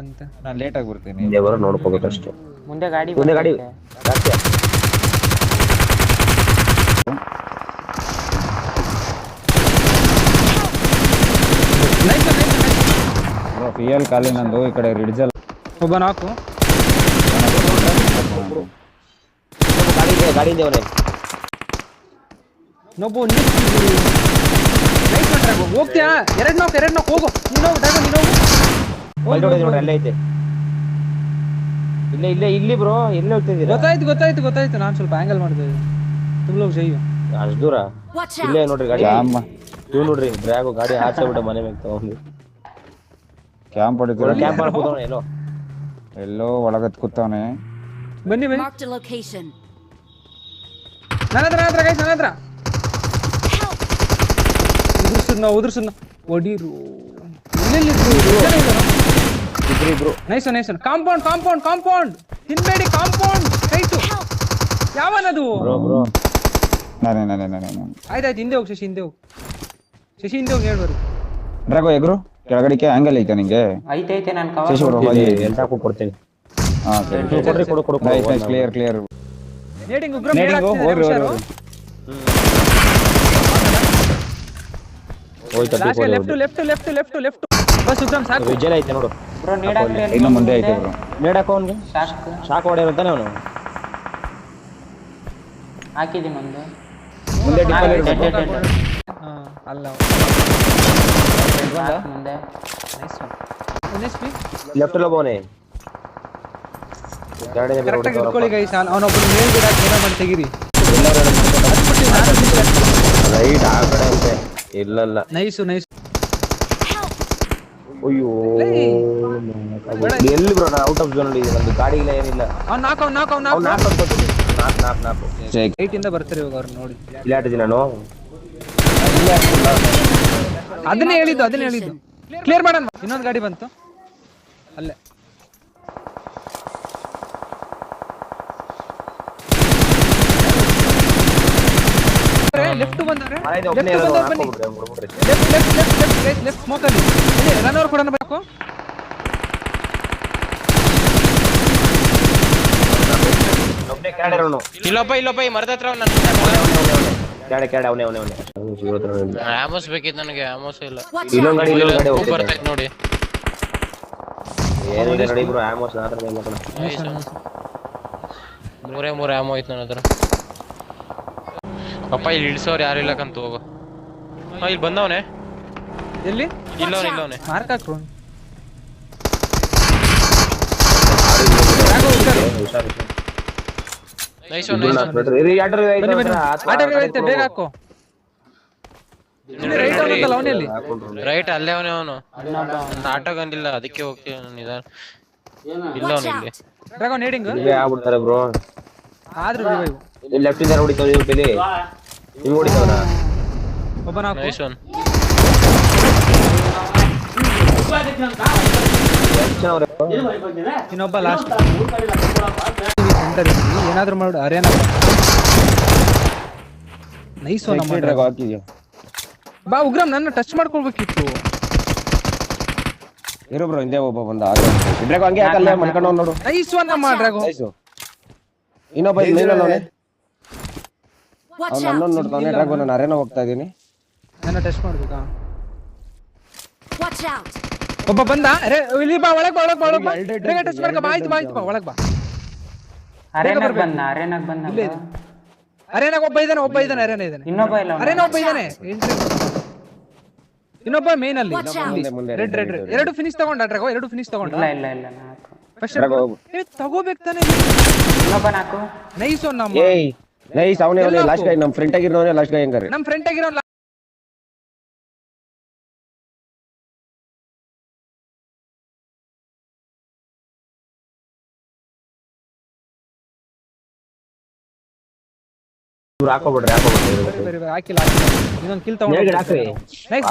ಅಂತ ನಾನು ಲೇಟ್ ಆಗಿ ಬರ್ತೀನಿ. ಹಿಂದೆ ಬರೋ ನೋಡ್ಕೋಬೇಕು ಅಷ್ಟೇ. ಮುಂದೆ ಗಾಡಿ ಜಾಸ್ತಿ ರಿಯಲ್ ಖಾಲಿ ನಂದು. ಈ ಕಡೆ ರಿಡ್ಜಲ್ ಒಬ್ಬ ನಾಕು ಗಾಡಿ ಇದೆ ಅವನೇ. ಇನ್ನೊಬ್ಬ ಹೋಗ್ತೀಯಾ? ಎರಡು ನಾಕ್ ಹೋಗು. ನೀನು ನೋಡಿ ಅಲ್ಲೇ ಐತೆ. ಇಲ್ಲಿ ಬ್ರೋ ಎಲ್ಲಿ ಹೋಗ್ತಿದ್ದೀರಾ? ಗೊತ್ತಾಯ್ತು. ನಾನು ಸ್ವಲ್ಪ ಆಂಗಲ್ ಮಾಡ್ತಾ ಇದ್ದೆ. ತುಂಬ ಜೈಯು ಅಷ್ಟು ದೂರ ಇಲ್ಲೇ ನೋಡ್ರಿ ಗಾಡಿ. ಇವ್ ನೋಡ್ರಿ ಡ್ರ್ಯಾಗು ಗಾಡಿ ಹಾರ್ಸಬಿಟ್ಟ ಮನೆ ಮೇಲೆ ತಗೊಂಡು ಕ್ಯಾಂಪ್ ಹೊಡಿತೀರ. ಕ್ಯಾಂಪ್ ಮಾಡ್ಬೋದವನ ಎಲ್ಲೋ ಒಳಗತ್ ಕೂತವನೆ. ಬನ್ನಿ ನನ್ನ ಹತ್ರ ಉದುರ್ಸದ್ ಒಡೀರು. ಇಬ್ರು ನೈಸ್. ಕಾಂಪೌಂಡ್ ತಿನ್ಬೇಡಿ. Compound right. ಯಾವನದು? ಬ್ರೋ ನಾನೇ ಆಯ್ತಾಯ್ತು. ಹಿಂದೆ ಹೋಗಿ ಶಶಿ ಹಿಂದೆ ಹೋಗಿ ಹೇಳ್ಬಾರು. ಡ್ರಾಗೋ ಎಗ್ರು ಕೆಳಗಡಿಕೆ ಆಂಗಲ್ ಐತೆ ನಿಂಗೆ? ಐತೆ ನಾನು ಶಶಿ ಕವರ್ ಬ್ರೋ ಹೋಗಿ ಎಂತ ಕೊಡ್ತೀನಿ. ಹಾ ಸರಿ ಕೊಡು ನೈಸ್ ಕ್ಲಿಯರ್. ನೇಡಿಂಗ್ ಉಗ್ರ ಹೋಗ್ರಿ ಲೆಫ್ಟ್ ಬಸ್ ಉಗ್ರಂ ಸಾಕು. ವಿಜಯ್ ಐತೆ ನೋಡು ಬ್ರೋ ನೀಡ್ ಹಾಕ್ರಿ. ಇನ್ನು ಮುಂದೆ ಐತೆ ಬ್ರೋ. ಮೇಡಕ ಅವನಿಗೆ ಶಾಕ್ ಹೊಡೆಯ ಅಂತಾನೆ ಅವನು. ಹಾಕಿದ್ದೀನಿ ಒಂದು ಮುಂದೆ ಡಿಪ್ಪಲ್ ಅಲ್ಲ ಮುಂದೆ ನೈಸ್ ಲೆಫ್ಟ್ ಲೋಬೋನೆ ಗಾಡಿ ಮೇಲೆ ಕರೆಕ್ಟ್ ಆಗಿ ಇಟ್ಕೊಳ್ಳಿ ಗೈಸ್. ಅವನೊಬ್ಬರು ಮೇಲ್ಗಡೆ ಏನೋ ಮಾಡಿ ತೆಗೀರಿ. ರೈಟ್ ಆ ಕಡೆ ಅಂತೆ. ಇಲ್ಲ ನೈಸ್. ಅಯ್ಯೋ ಎಲ್ಲಿ ಬ್ರೋ? ನಾನು ಔಟ್ ಆಫ್ ಝೋನ್ ಅಲ್ಲಿ ಇದ್ದೀನಿ. ನಂದು ಗಾಡಿ ಇಲ್ಲ ಏನಿಲ್ಲ. ಅವ್ನು ನಾಕ್ ಏಟ್ ಇಂದ ಬರ್ತಾರೆ ಇವಾಗ ಅವ್ರು ನೋಡಿ. ಇಲ್ಲ ಆಟಿದ್ದೀನಿ ನಾನು. ಅದನ್ನೇ ಹೇಳಿದ್ದು ಕ್ಲಿಯರ್ ಮಾಡೋಣ. ಇನ್ನೊಂದು ಗಾಡಿ ಬಂತು ಅಲ್ಲೇ. ಲೆಫ್ಟ್ ಬಂದವ್ರೆ. ಬನ್ನಿ ಲೆಫ್ಟ್ ಸ್ಮೋಕ್ ಅಲ್ಲಿ ರನ್ ಓವರ್ ಕೊಡೋಣ ಬೇಕು. ಇಲ್ಲಪ್ಪ ಮರದ ಹತ್ರ ಅವನೇ ಆಮೋಸ್ ಬೇಕಿತ್ತು ನನಗೆ. ಆಮೋಸ್ ಇಲ್ಲ. ಇನ್ನೊಂದು ಗಾಡಿ ಬರ್ತೈತೆ ನೋಡಿ. ಏನಿದೆ ನೋಡಿ ಬ್ರೋ. ಆಮೋಸ್ ಆ ಥರ ಇಲ್ಲ ಕಣ. ಮೂರೇ ಆಮೋ ಐತೆ ನನ್ನ ಹತ್ರ. ಅಪ್ಪ ಇಲ್ಲಿ ಇಳಿಸೋರು ಯಾರು ಇಲ್ಲಕಂತ ಹೋಗು. ಇಲ್ಲಿ ಬಂದವನೆ. ಎಲ್ಲಿ? ಇಲ್ಲವನೆ ಮಾರ್ಕ್ ಹಾಕ್ರು. ನೈಸ್. ಬೇಗ ಹಾಕೋ. ರೈಟ್ ಅಲ್ಲೇ ಅವನು ಆಟೋ ಗಂಡಿಲ್ಲ ಅದಕ್ಕೆ ಹೋಗ್ತೀವಿ. ನಿಧಾನ ಇಲ್ಲ ಅವನು ಇಲ್ಲಿ. ಡ್ರಾಗನ್ ನೇಡಿಂಗ್ ಆಗ್ಬಿಡ್ತಾರೆ ಬ್ರೋ. ಆದ್ರೂ ರಿವೈವ್ ಲೆಫ್ಟ್ ಇಂದ ಹೊಡಿತಾವ ನೀವು ಬೆಲೆ. ನೀವು ಹೊಡಿತಾವನ ಒಬ್ಬ ನಾಕು. Nice one. ಇನ್ನೊಬ್ಬ ಲಾಸ್ಟ್. ಏನಾದ್ರು ಮಾಡು. Arena nice one. ಬಾ ಉಗ್ರಂ ನನ್ನ ಟಚ್ ಮಾಡ್ಕೊಳ್ಬೇಕಿತ್ತು. ಇರೋ ಬ್ರೋ ಹಿಂದೆ ಒಬ್ಬ ಬಂದ. ಡ್ರಾಗೋ ಹಂಗೆ ಹಾಕಲ್ಲ ಮನ್ಕೊಂಡು ನೋಡು. ನೈಸ್ ಒನ್ ನಮ್ಮ ಡ್ರಾಗೋ. ಇನ್ನೊಬ್ಬ ಮೇಲವನೇ. ಅವ್ನು ನನ್ನನ್ನು ನೋಡ್ತಾವನೆ. ಡ್ರಾಗೋ ನಾನು ಅರೇನಾ ಹೋಗ್ತಾ ಇದ್ದೀನಿ. ನನ್ನ ಟಚ್ ಮಾಡ್ಬೇಕಾ? ಒಬ್ಬ ಬಂದ. ಇಲ್ಲಿ ಬಾ ಒಳಗ್ ಬಾ. ಬೇಗ ಟಚ್ ಮಾಡ್ಕ. ಬಾ ಆಯ್ತು ಬಾ ಒಳಗ್ ಬಾ. ಅರೇನಾಗ್ ಬಂದ. ಅರೇನಾಗ ಒಬ್ಬ ಇದ್ದಾನೆ. ಇನ್ನೊಬ್ಬ ಇಲ್ಲ. ಅರೇನಾ ಒಬ್ಬ ಇದ್ದಾನೆ. ಇನ್ನೊಬ್ಬ ಮೇನ್ ಅಲ್ಲಿ ರೆಡ್ ಎರಡು ಫಿನಿಶ್ ತಗೊಂಡ. ಡ್ರಾಗೋ ಎರಡು ಫಿನಿಶ್ ತಗೊಂಡ. ಇಲ್ಲ ನಾಕು ಫಸ್ಟ್ ತಗೋಬೇಕು ತಾನೆ. ಇನ್ನೊಬ್ಬ ನಾಕು. ನೈಸ್ ಒನ್ ನಮ್ಮ. ನೈಸ್ ಅವನೇ ಲಾಸ್ಟ್ ಗೈ. ನಮ್ಮ ಫ್ರಂಟ್ ಆಗಿರೋನೇ ಲಾಸ್ಟ್ ಗೈ. ಹೆಂಗಾರೆ ನಮ್ಮ ಫ್ರಂಟ್ ಆಗಿರೋ ಹಾಕೋಬಿಡ್ರಿ. ಹಾಕಿಲ್ಲ. ಇನ್ನೊಂದು ಕಿಲ್ ತಗೊಂಡು ಹಾಕ್ರಿ. ನೈಸ್.